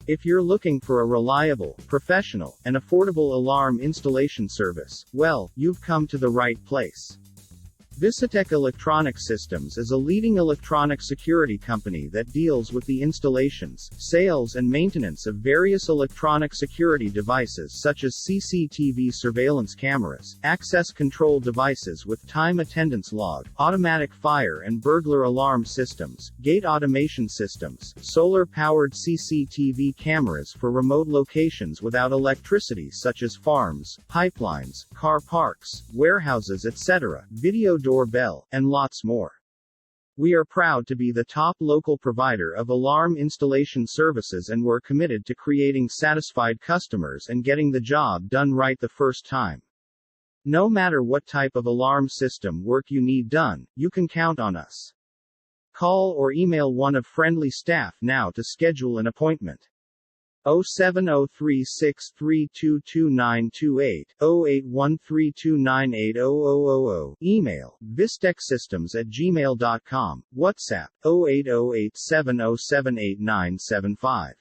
If you're looking for a reliable, professional, and affordable alarm installation service, well, you've come to the right place. Vissotech Electronic Systems is a leading electronic security company that deals with the installations, sales and maintenance of various electronic security devices such as CCTV surveillance cameras, access control devices with time attendance log, automatic fire and burglar alarm systems, gate automation systems, solar-powered CCTV cameras for remote locations without electricity such as farms, pipelines, car parks, warehouses etc., video doorbell, and lots more. We are proud to be the top local provider of alarm installation services, and we're committed to creating satisfied customers and getting the job done right the first time. No matter what type of alarm system work you need done, you can count on us. Call or email one of friendly staff now to schedule an appointment. 07036322928, 08132980000, email, vissotechsystems@gmail.com, WhatsApp, 08087078975.